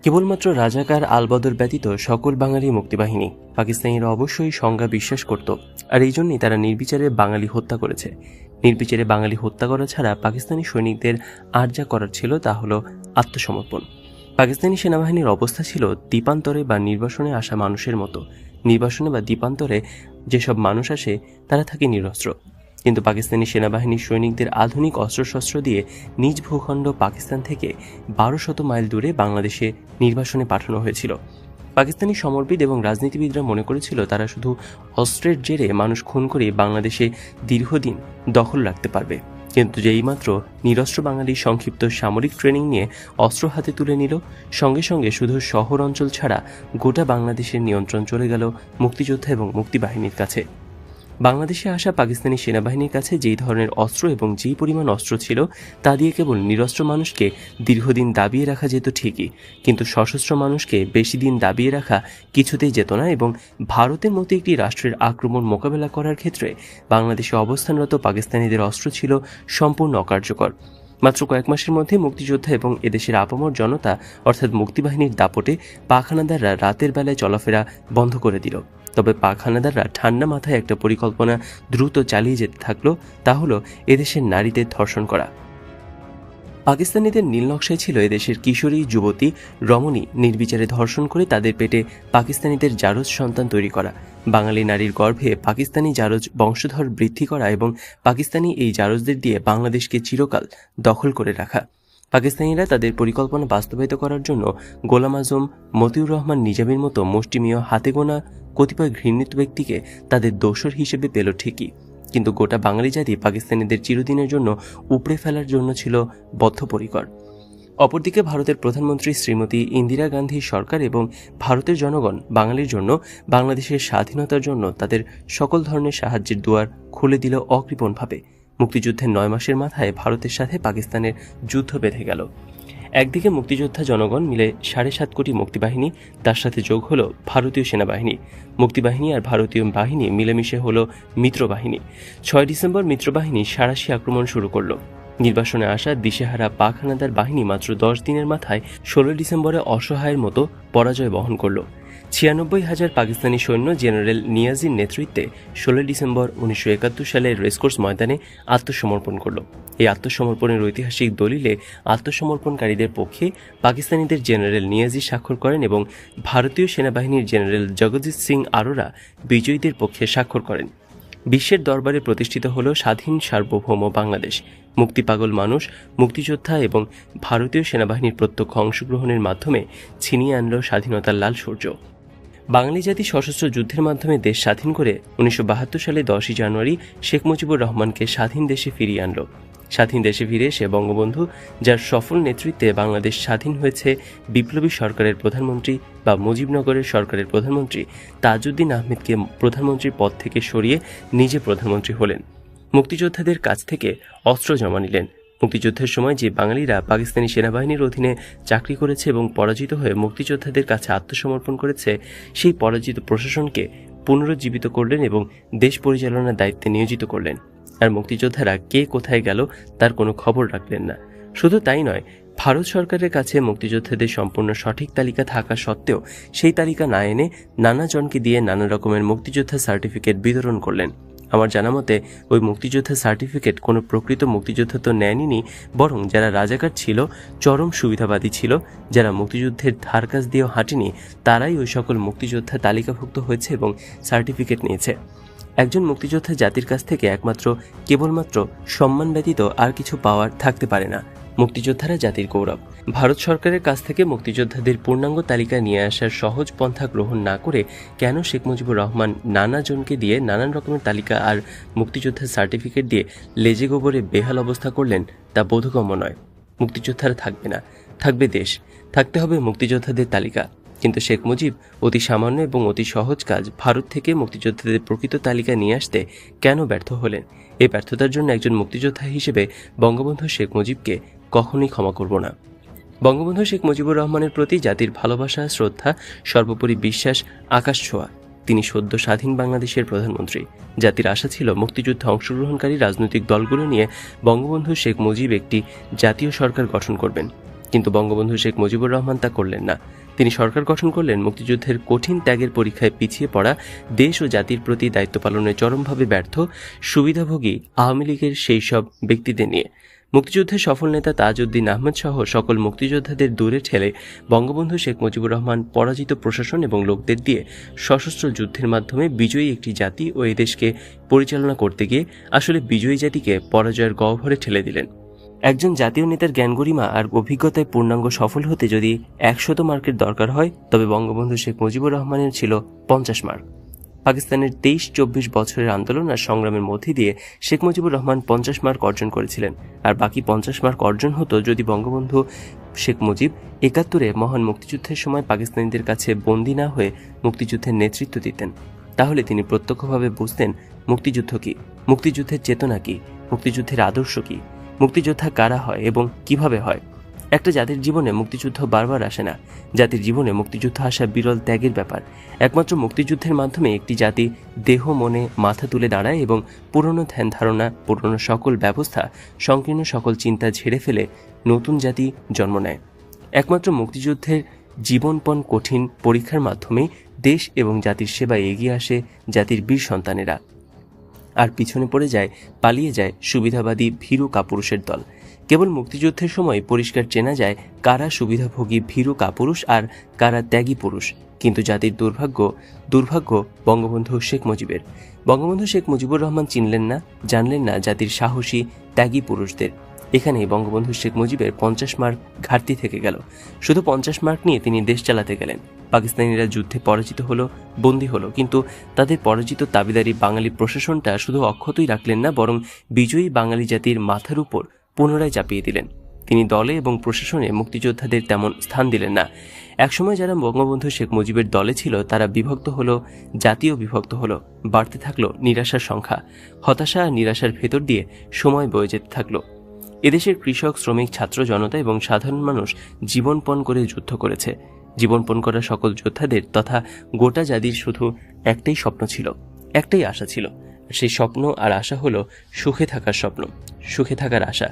কেবলমাত্র রাজাকার আলবদর ব্যতীত সকল বাঙালি মুক্তিবাহিনী পাকিস্তানিরা অবশ্যই সংজ্ঞা বিশ্বাস করত, আর এই জন্যই তারা নির্বিচারে বাঙালি হত্যা করেছে। নির্বিচারে বাঙালি হত্যা করা ছাড়া পাকিস্তানি সৈনিকদের আর যা করার ছিল তা হলো আত্মসমর্পণ। পাকিস্তানি সেনাবাহিনীর অবস্থা ছিল দ্বীপান্তরে বা নির্বাসনে আসা মানুষের মতো। নির্বাসনে বা দ্বীপান্তরে যেসব মানুষ আসে তারা থাকে নিরস্ত্র, কিন্তু পাকিস্তানি সেনাবাহিনীর সৈনিকদের আধুনিক অস্ত্রশস্ত্র দিয়ে নিজ ভূখণ্ড পাকিস্তান থেকে 1200 মাইল দূরে বাংলাদেশে নির্বাসনে পাঠানো হয়েছিল। পাকিস্তানি সমরবিদ এবং রাজনীতিবিদরা মনে করেছিল তারা শুধু অস্ত্রের জেরে মানুষ খুন করে বাংলাদেশে দীর্ঘদিন দখল রাখতে পারবে, কিন্তু যেইমাত্র নিরস্ত্র বাঙালি সংক্ষিপ্ত সামরিক ট্রেনিং নিয়ে অস্ত্র হাতে তুলে নিল, সঙ্গে সঙ্গে শুধু শহর অঞ্চল ছাড়া গোটা বাংলাদেশের নিয়ন্ত্রণ চলে গেল মুক্তিযোদ্ধা এবং মুক্তিবাহিনীর কাছে। বাংলাদেশে আসা পাকিস্তানি সেনাবাহিনীর কাছে যেই ধরনের অস্ত্র এবং যেই পরিমাণ অস্ত্র ছিল তা দিয়ে কেবল নিরস্ত্র মানুষকে দীর্ঘদিন দাবিয়ে রাখা যেত ঠিকই, কিন্তু সশস্ত্র মানুষকে বেশি দিন দাবিয়ে রাখা কিছুতেই যেত না। এবং ভারতের মতো একটি রাষ্ট্রের আক্রমণ মোকাবেলা করার ক্ষেত্রে বাংলাদেশে অবস্থানরত পাকিস্তানিদের অস্ত্র ছিল সম্পূর্ণ অকার্যকর। মাত্র কয়েক মাসের মধ্যে মুক্তিযোদ্ধা এবং এদেশের আপামর জনতা অর্থাৎ মুক্তিবাহিনীর দাপটে পাক হানাদাররা রাতের বেলায় চলাফেরা বন্ধ করে দিল। তবে পাক হানাদাররা ঠান্ডা মাথায় একটা পরিকল্পনা দ্রুত চালিয়ে যেতে থাকলো, তা হলো এদেশের নারীদের ধর্ষণ করা। পাকিস্তানিদের নীলনকশায় ছিল এদেশের কিশোরী যুবতী রমণী নির্বিচারে ধর্ষণ করে তাদের পেটে পাকিস্তানিদের জারজ সন্তান তৈরি করা, বাঙালি নারীর গর্ভে পাকিস্তানি জারজ বংশধর বৃদ্ধি করা এবং পাকিস্তানি এই জারজদের দিয়ে বাংলাদেশকে চিরকাল দখল করে রাখা। পাকিস্তানিরা তাদের পরিকল্পনা বাস্তবায়িত করার জন্য গোলাম আজম, মতিউর রহমান নিজামীর মতো মুষ্টিমেয় হাতে গোনা কতিপয় ঘৃণিত ব্যক্তিকে তাদের দোসর হিসেবে পেল ঠিকই, কিন্তু গোটা বাঙালি জাতি পাকিস্তানিদের চিরদিনের জন্য উপড়ে ফেলার জন্য ছিল বদ্ধপরিকর। অপরদিকে ভারতের প্রধানমন্ত্রী শ্রীমতী ইন্দিরা গান্ধী সরকার এবং ভারতের জনগণ বাঙালির জন্য বাংলাদেশের স্বাধীনতার জন্য তাদের সকল ধরনের সাহায্যের দুয়ার খুলে দিল অকৃপণভাবে। মুক্তিযুদ্ধের 9 মাসের মাথায় ভারতের সাথে পাকিস্তানের যুদ্ধ বেঁধে গেল। একদিকে মুক্তিযোদ্ধা জনগণ মিলে 7.5 কোটি মুক্তিবাহিনী, তার সাথে যোগ হলো ভারতীয় সেনাবাহিনী। মুক্তিবাহিনী আর ভারতীয় বাহিনী মিলেমিশে হলো মিত্রবাহিনী। 6 ডিসেম্বর মিত্রবাহিনী সাঁড়াশি আক্রমণ শুরু করলো। নির্বাসনে আসা দিশেহারা পাক হানাদার বাহিনী মাত্র 10 দিনের মাথায় 16 ডিসেম্বরে অসহায়ের মতো পরাজয় বহন করল। 96,000 পাকিস্তানি সৈন্য জেনারেল নিয়াজির নেতৃত্বে 16 ডিসেম্বর 1971 সালে রেসকোর্স ময়দানে আত্মসমর্পণ করল। এই আত্মসমর্পণের ঐতিহাসিক দলিলে আত্মসমর্পণকারীদের পক্ষে পাকিস্তানিদের জেনারেল নিয়াজি স্বাক্ষর করেন এবং ভারতীয় সেনাবাহিনীর জেনারেল জগজিৎ সিং আরোরা বিজয়ীদের পক্ষে স্বাক্ষর করেন। বিশ্বের দরবারে প্রতিষ্ঠিত হল স্বাধীন সার্বভৌম বাংলাদেশ। মুক্তিপাগল মানুষ, মুক্তিযোদ্ধা এবং ভারতীয় সেনাবাহিনীর প্রত্যক্ষ অংশগ্রহণের মাধ্যমে ছিনিয়ে আনল স্বাধীনতার লাল সূর্য। বাঙালি জাতি সশস্ত্র যুদ্ধের মাধ্যমে দেশ স্বাধীন করে 1972 সালে 10ই জানুয়ারি শেখ মুজিবুর রহমানকে স্বাধীন দেশে ফিরিয়ে আনল। স্বাধীন দেশে ফিরে সে বঙ্গবন্ধু, যার সফল নেতৃত্বে বাংলাদেশ স্বাধীন হয়েছে, বিপ্লবী সরকারের প্রধানমন্ত্রী বা মুজিবনগরের সরকারের প্রধানমন্ত্রী তাজউদ্দিন আহমেদকে প্রধানমন্ত্রীর পদ থেকে সরিয়ে নিজে প্রধানমন্ত্রী হলেন। মুক্তিযোদ্ধাদের কাছ থেকে অস্ত্র জমা নিলেন। মুক্তিযুদ্ধের সময় যে বাঙালিরা পাকিস্তানি সেনাবাহিনীর অধীনে চাকরি করেছে এবং পরাজিত হয়ে মুক্তিযোদ্ধাদের কাছে আত্মসমর্পণ করেছে, সেই পরাজিত প্রশাসনকে পুনরুজ্জীবিত করলেন এবং দেশ পরিচালনার দায়িত্বে নিয়োজিত করলেন। আর মুক্তিযোদ্ধারা কে কোথায় গেল তার কোনো খবর রাখলেন না। শুধু তাই নয়, ভারত সরকারের কাছে মুক্তিযোদ্ধাদের সম্পূর্ণ সঠিক তালিকা থাকা সত্ত্বেও সেই তালিকা না এনে নানা জনকে দিয়ে নানা রকমের মুক্তিযোদ্ধা সার্টিফিকেট বিতরণ করলেন। আমার জানা মতে ওই মুক্তিযোদ্ধা সার্টিফিকেট কোনো প্রকৃত মুক্তিযোদ্ধা তো নেয়নি, বরং যারা রাজাকার ছিল, চরম সুবিধাবাদী ছিল, যারা মুক্তিযুদ্ধের ধার কাছ দিয়েও হাঁটেনি, তারাই ওই সকল মুক্তিযোদ্ধা তালিকাভুক্ত হয়েছে এবং সার্টিফিকেট নিয়েছে। একজন মুক্তিযোদ্ধা জাতির কাছ থেকে কেবলমাত্র সম্মান ব্যতীত আর কিছু পাওয়ার থাকতে পারে না। মুক্তিযোদ্ধারা জাতির গৌরব। ভারত সরকারের কাছ থেকে মুক্তিযোদ্ধাদের পূর্ণাঙ্গ তালিকা নিয়ে আসার সহজ পন্থা গ্রহণ না করে কেন শেখ মুজিবুর রহমান নানা জনকে দিয়ে নানান রকমের তালিকা আর মুক্তিযোদ্ধার সার্টিফিকেট দিয়ে লেজে গোবরে বেহাল অবস্থা করলেন তা বোধগম্য নয়। মুক্তিযোদ্ধারা থাকবে না, থাকবে দেশ। থাকতে হবে মুক্তিযোদ্ধাদের তালিকা। কিন্তু শেখ মুজিব অতি সামান্য এবং অতি সহজ কাজ ভারত থেকে মুক্তিযোদ্ধাদের প্রকৃত তালিকা নিয়ে আসতে কেন ব্যর্থ হলেন? এই ব্যর্থতার জন্য একজন মুক্তিযোদ্ধা হিসেবে বঙ্গবন্ধু শেখ মুজিবকে কখনোই ক্ষমা করব না। বঙ্গবন্ধু শেখ মুজিবুর রহমানের প্রতি জাতির ভালোবাসা, শ্রদ্ধা, সর্বোপরি বিশ্বাস আকাশ ছোঁয়া। তিনি সদ্য স্বাধীন বাংলাদেশের প্রধানমন্ত্রী। জাতির আশা ছিল মুক্তিযুদ্ধে অংশগ্রহণকারী রাজনৈতিক দলগুলো নিয়ে বঙ্গবন্ধু শেখ মুজিব একটি জাতীয় সরকার গঠন করবেন। কিন্তু বঙ্গবন্ধু শেখ মুজিবুর রহমান তা করলেন না। তিনি সরকার গঠন করলেন মুক্তিযুদ্ধের কঠিন ত্যাগের পরীক্ষায় পিছিয়ে পড়া, দেশ ও জাতির প্রতি দায়িত্ব পালনে চরমভাবে ব্যর্থ, সুবিধাভোগী আওয়ামী লীগের সেই সব ব্যক্তিদের নিয়ে। মুক্তিযুদ্ধের সফল নেতা তাজউদ্দিন আহমেদ সহ সকল মুক্তিযোদ্ধাদের দূরে ঠেলে বঙ্গবন্ধু শেখ মুজিবুর রহমান পরাজিত প্রশাসন এবং লোকদের দিয়ে সশস্ত্র যুদ্ধের মাধ্যমে বিজয়ী একটি জাতি ও এদেশকে পরিচালনা করতে গিয়ে আসলে বিজয়ী জাতিকে পরাজয়ের গহ্বরে ঠেলে দিলেন। একজন জাতীয় নেতার জ্ঞানগরিমা আর অভিজ্ঞতায় পূর্ণাঙ্গ সফল হতে যদি 100 মার্কের দরকার হয়, তবে বঙ্গবন্ধু শেখ মুজিবুর রহমানের ছিল 50 মার্ক। পাকিস্তানের 23-24 বছরের আন্দোলন আর সংগ্রামের মধ্যে দিয়ে শেখ মুজিবুর রহমান 50 মার্ক অর্জন করেছিলেন, আর বাকি 50 মার্ক অর্জন হতো যদি বঙ্গবন্ধু শেখ মুজিব 71-এ মহান মুক্তিযুদ্ধের সময় পাকিস্তানিদের কাছে বন্দী না হয়ে মুক্তিযুদ্ধের নেতৃত্ব দিতেন। তাহলে তিনি প্রত্যক্ষভাবে বুঝতেন মুক্তিযুদ্ধ কি, মুক্তিযুদ্ধের চেতনা কি, মুক্তিযুদ্ধের আদর্শ কি, মুক্তিযোদ্ধা কারা হয় এবং কিভাবে হয়। একটা জাতির জীবনে মুক্তিযুদ্ধ বারবার আসে না। জাতির জীবনে মুক্তিযুদ্ধ আসা বিরল ত্যাগের ব্যাপার। একমাত্র মুক্তিযুদ্ধের মাধ্যমে একটি জাতি দেহ মনে মাথা তুলে দাঁড়ায় এবং পুরনো ধ্যান ধারণা, পুরনো সকল ব্যবস্থা, সংকীর্ণ সকল চিন্তা ঝেড়ে ফেলে নতুন জাতি জন্ম নেয়। একমাত্র মুক্তিযুদ্ধের জীবনপণ কঠিন পরীক্ষার মাধ্যমে দেশ এবং জাতির সেবায় এগিয়ে আসে জাতির বীর সন্তানেরা, আর পিছনে পড়ে যায়, পালিয়ে যায় সুবিধাবাদী ভীরু কাপুরুষের দল। কেবল মুক্তিযুদ্ধের সময় পরিষ্কার চেনা যায় কারা সুবিধাভোগী ভীরু কাপুরুষ আর কারা ত্যাগী পুরুষ। কিন্তু জাতির দুর্ভাগ্য বঙ্গবন্ধু শেখ মুজিবের। বঙ্গবন্ধু শেখ মুজিবুর রহমান চিনলেন না, জানলেন না জাতির সাহসী ত্যাগী পুরুষদের। এখানেই বঙ্গবন্ধু শেখ মুজিবের 50 মার্ক ঘাটতি থেকে গেল। শুধু 50 মার্ক নিয়ে তিনি দেশ চালাতে গেলেন। পাকিস্তানিরা যুদ্ধে পরাজিত হলো, বন্দী হলো, কিন্তু তাদের পরাজিত দাবিদারি বাঙালি প্রশাসনটা শুধু অক্ষতই রাখলেন না, বরং বিজয়ী বাঙালি জাতির মাথার উপর পুনরায় চাপিয়ে দিলেন। তিনি দলে এবং প্রশাসনে মুক্তিযোদ্ধাদের তেমন স্থান দিলেন না। একসময় যারা বঙ্গবন্ধু শেখ মুজিবের দলে ছিল তারা বিভক্ত হলো, জাতীয় বিভক্ত হলো, বাড়তে থাকলো নিরাশার সংখ্যা। হতাশা আর নিরাশার ভেতর দিয়ে সময় বয়ে যেতে থাকলো। এদেশের কৃষক, শ্রমিক, ছাত্র জনতা এবং সাধারণ মানুষ জীবনপণ করে যুদ্ধ করেছে। জীবনপণ করা সকল যোদ্ধাদের তথা গোটা জাতির শুধু একটাই স্বপ্ন ছিল, একটাই আশা ছিল। সেই স্বপ্ন আর আশা হলো সুখে থাকার স্বপ্ন, সুখে থাকার আশা।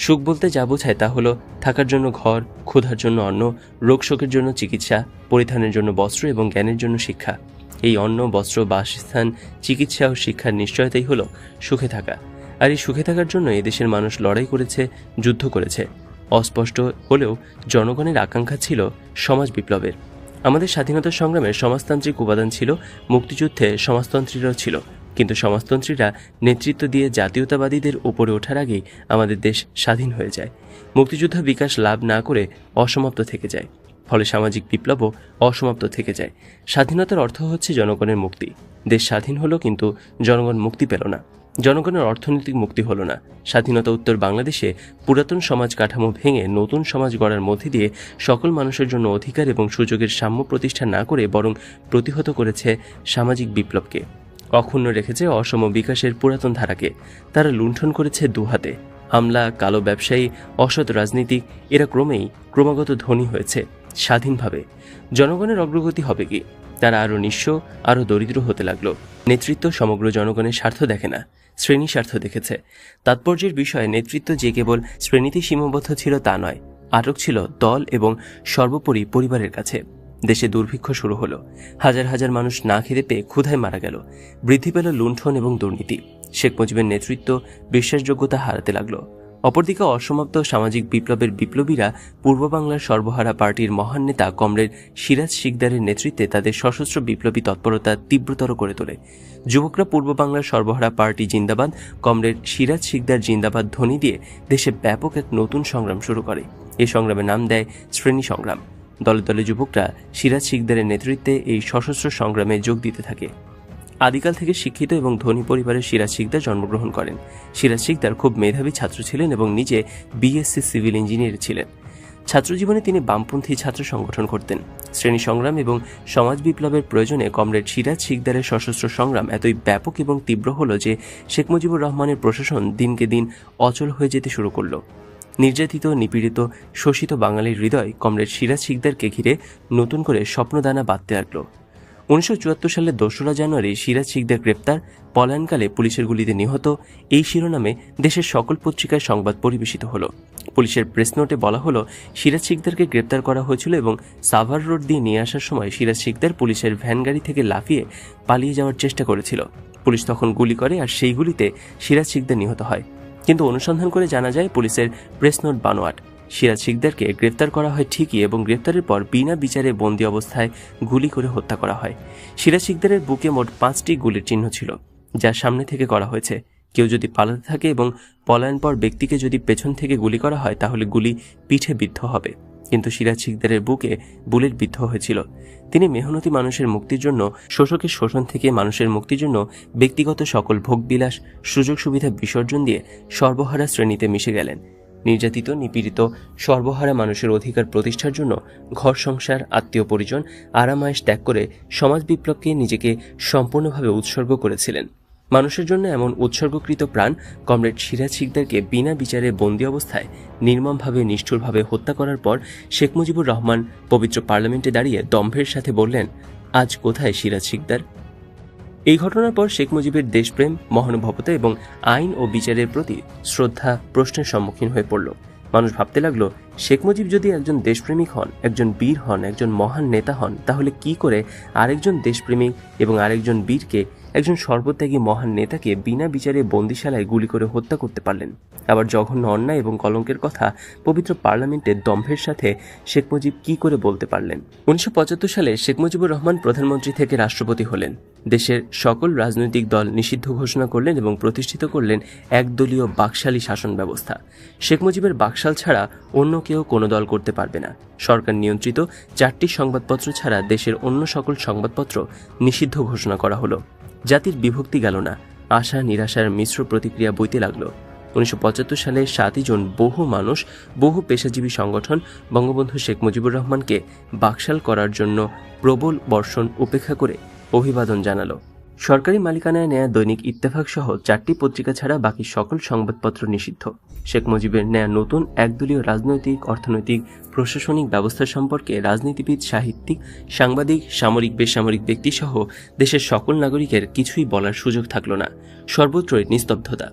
সুখ বলতে যা বোঝায় তা হলো থাকার জন্য ঘর, ক্ষুধার জন্য অন্ন, রোগ শোকের জন্য চিকিৎসা, পরিধানের জন্য বস্ত্র এবং জ্ঞানের জন্য শিক্ষা। এই অন্ন, বস্ত্র, বাসস্থান, চিকিৎসা ও শিক্ষার নিশ্চয়তাই হলো সুখে থাকা। আর এই সুখে থাকার জন্য এদেশের মানুষ লড়াই করেছে, যুদ্ধ করেছে। অস্পষ্ট হলেও জনগণের আকাঙ্ক্ষা ছিল সমাজ বিপ্লবের। আমাদের স্বাধীনতা সংগ্রামের সমাজতান্ত্রিক উপাদান ছিল, মুক্তিযুদ্ধে সমাজতন্ত্রীরাও ছিল, কিন্তু সমাজতন্ত্রীরা নেতৃত্ব দিয়ে জাতীয়তাবাদীদের উপরে ওঠার আগেই আমাদের দেশ স্বাধীন হয়ে যায়। মুক্তিযুদ্ধ বিকাশ লাভ না করে অসমাপ্ত থেকে যায়, ফলে সামাজিক বিপ্লবও অসমাপ্ত থেকে যায়। স্বাধীনতার অর্থ হচ্ছে জনগণের মুক্তি। দেশ স্বাধীন হলো কিন্তু জনগণ মুক্তি পেল না, জনগণের অর্থনৈতিক মুক্তি হলো না। স্বাধীনতা উত্তর বাংলাদেশে পুরাতন সমাজ কাঠামো ভেঙে নতুন সমাজ গড়ার মধ্যে দিয়ে সকল মানুষের জন্য অধিকার এবং সুযোগের সাম্য প্রতিষ্ঠা না করে বরং প্রতিহত করেছে সামাজিক বিপ্লবকে, অক্ষুণ্ণ রেখেছে অসম বিকাশের পুরাতন ধারাকে। তারা লুণ্ঠন করেছে দুহাতে। আমলা, কালো ব্যবসায়ী, অসৎ রাজনীতিক এরা ক্রমাগত ধনী হয়েছে স্বাধীনভাবে। জনগণের অগ্রগতি হবে কি? তারা আরও নিঃস্ব, আরও দরিদ্র হতে লাগলো। নেতৃত্ব সমগ্র জনগণের স্বার্থ দেখে না, শ্রেণী স্বার্থ দেখেছে। তাৎপর্যের বিষয়ে নেতৃত্ব যে কেবল শ্রেণীতে সীমাবদ্ধ ছিল তা নয়, আটক ছিল দল এবং সর্বোপরি পরিবারের কাছে। দেশে দুর্ভিক্ষ শুরু হলো, হাজার হাজার মানুষ না খেতে পেয়ে ক্ষুধায় মারা গেল। বৃদ্ধি পেল লুণ্ঠন এবং দুর্নীতি। শেখ মুজিবের নেতৃত্ব বিশ্বাসযোগ্যতা হারাতে লাগলো। অপরদিকে অসমাপ্ত সামাজিক বিপ্লবের বিপ্লবীরা পূর্ব বাংলার সর্বহারা পার্টির মহান নেতা কমরেড সিরাজ শিকদারের নেতৃত্বে তাদের সশস্ত্র বিপ্লবী তৎপরতা তীব্রতর করে তোলে। যুবকরা পূর্ব বাংলার সর্বহারা পার্টি জিন্দাবাদ, কমরেড সিরাজ শিকদার জিন্দাবাদ ধ্বনি দিয়ে দেশে ব্যাপক এক নতুন সংগ্রাম শুরু করে। এই সংগ্রামের নাম দেয় শ্রেণী সংগ্রাম। দলে দলে যুবকরা সিরাজ শিকদারের নেতৃত্বে এই সশস্ত্র সংগ্রামে যোগ দিতে থাকে। আদিকাল থেকে শিক্ষিত এবং ধনী পরিবারের সিরাজ শিকদার জন্মগ্রহণ করেন। সিরাজ শিকদার খুব মেধাবী ছাত্র ছিলেন এবং নিজে বিএসসি সিভিল ইঞ্জিনিয়ার ছিলেন। ছাত্রজীবনে তিনি বামপন্থী ছাত্র সংগঠন করতেন। শ্রেণী সংগ্রাম এবং সমাজ বিপ্লবের প্রয়োজনে কমরেড সিরাজ শিকদারের সশস্ত্র সংগ্রাম এতই ব্যাপক এবং তীব্র হলো যে শেখ মুজিবুর রহমানের প্রশাসন দিনকে দিন অচল হয়ে যেতে শুরু করল। নির্যাতিত, নিপীড়িত, শোষিত বাঙালির হৃদয় কমরেড সিরাজ শিকদারকে ঘিরে নতুন করে স্বপ্নদানা বাঁধতে লাগল। 1974 সালের 2রা জানুয়ারি সিরাজ শিকদার গ্রেপ্তার, পলায়নকালে পুলিশের গুলিতে নিহত, এই শিরোনামে দেশের সকল পত্রিকায় সংবাদ পরিবেশিত হলো। পুলিশের প্রেস নোটে বলা হলো, সিরাজ শিকদারকে গ্রেপ্তার করা হয়েছিল এবং সাভার রোড দিয়ে নিয়ে আসার সময় সিরাজ শিকদার পুলিশের ভ্যান গাড়ি থেকে লাফিয়ে পালিয়ে যাওয়ার চেষ্টা করেছিল। পুলিশ তখন গুলি করে আর সেই গুলিতে সিরাজ শিকদার নিহত হয়। কিন্তু অনুসন্ধান করে জানা যায় পুলিশের প্রেস নোট বানোয়াট। সিরাজ শিকদারকে গ্রেপ্তার করা হয় ঠিকই এবং গ্রেপ্তারের পর বিনা বিচারে বন্দী অবস্থায় গুলি করে হত্যা করা হয়। সিরাজ শিকদারের বুকে মোট 5টি গুলির চিহ্ন ছিল, যা সামনে থেকে করা হয়েছে। কেউ যদি পালাতে থাকে এবং পলায়ন পর ব্যক্তিকে যদি পেছন থেকে গুলি করা হয় তাহলে গুলি পিঠে বিদ্ধ হবে, কিন্তু সিরাজ শিকদারের বুকে বুলেট বিদ্ধ হয়েছিল। তিনি মেহনতি মানুষের মুক্তির জন্য, শোষকের শোষণ থেকে মানুষের মুক্তির জন্য ব্যক্তিগত সকল ভোগবিলাস, সুযোগ সুবিধা বিসর্জন দিয়ে সর্বহারা শ্রেণীতে মিশে গেলেন। নির্যাতিত, নিপীড়িত, সর্বহারা মানুষের অধিকার প্রতিষ্ঠার জন্য ঘর সংসার, আত্মীয় পরিজন, আরামায়েশ ত্যাগ করে সমাজ বিপ্লবকে নিজেকে সম্পূর্ণভাবে উৎসর্গ করেছিলেন। মানুষের জন্য এমন উৎসর্গকৃত প্রাণ কমরেড সিরাজ শিকদারকে বিনা বিচারে বন্দী অবস্থায় নির্মমভাবে, নিষ্ঠুরভাবে হত্যা করার পর শেখ মুজিবুর রহমান পবিত্র পার্লামেন্টে দাঁড়িয়ে দম্ভের সাথে বললেন, আজ কোথায় সিরাজ শিকদার? এই ঘটনার পর শেখ মুজিবের দেশপ্রেম, মহানুভবতা এবং আইন ও বিচারের প্রতি শ্রদ্ধা প্রশ্নের সম্মুখীন হয়ে পড়ল। মানুষ ভাবতে লাগলো, শেখ মুজিব যদি একজন দেশপ্রেমিক হন, একজন বীর হন, একজন মহান নেতা হন, তাহলে কি করে আরেকজন দেশপ্রেমিক এবং আরেকজন বীরকে, একজন সর্বত্যাগী মহান নেতাকে বিনা বিচারে বন্দিশালায় গুলি করে হত্যা করতে পারলেন? আবার জঘন্য অন্যায় এবং কলঙ্কের কথা পবিত্র পার্লামেন্টে দম্ভের সাথে শেখ মুজিব কি করে বলতে পারলেন? 1975 সালে শেখ মুজিবুর রহমান প্রধানমন্ত্রী থেকে রাষ্ট্রপতি হলেন। দেশের সকল রাজনৈতিক দল নিষিদ্ধ ঘোষণা করলেন এবং প্রতিষ্ঠিত করলেন একদলীয় বাকশালী শাসন ব্যবস্থা। শেখ মুজিবের বাকশাল ছাড়া অন্য কেউ কোনো দল করতে পারবে না। সরকার নিয়ন্ত্রিত 4টি সংবাদপত্র ছাড়া দেশের অন্য সকল সংবাদপত্র নিষিদ্ধ ঘোষণা করা হলো। জাতির বিভক্তি গেল না, আশা নিরাশার মিশ্র প্রতিক্রিয়া বইতে লাগলো। 1975 সালে 7ই জুন বহু মানুষ, বহু পেশাজীবী সংগঠন বঙ্গবন্ধু শেখ মুজিবুর রহমানকে বাকশাল করার জন্য প্রবল বর্ষণ উপেক্ষা করে অভিবাদন জানালো। সরকারি মালিকানায় নেয়া দৈনিক ইত্তেফাক সহ 4টি পত্রিকা ছাড়া বাকি সকল সংবাদপত্র নিষিদ্ধ। শেখ মুজিবের নেয়া নতুন একদলীয় রাজনৈতিক, অর্থনৈতিক, প্রশাসনিক ব্যবস্থা সম্পর্কে রাজনীতিবিদ, সাহিত্যিক, সাংবাদিক, সামরিক, বেসামরিক ব্যক্তি সহ দেশের সকল নাগরিকের কিছুই বলার সুযোগ থাকল না। সর্বত্রই নিস্তব্ধতা।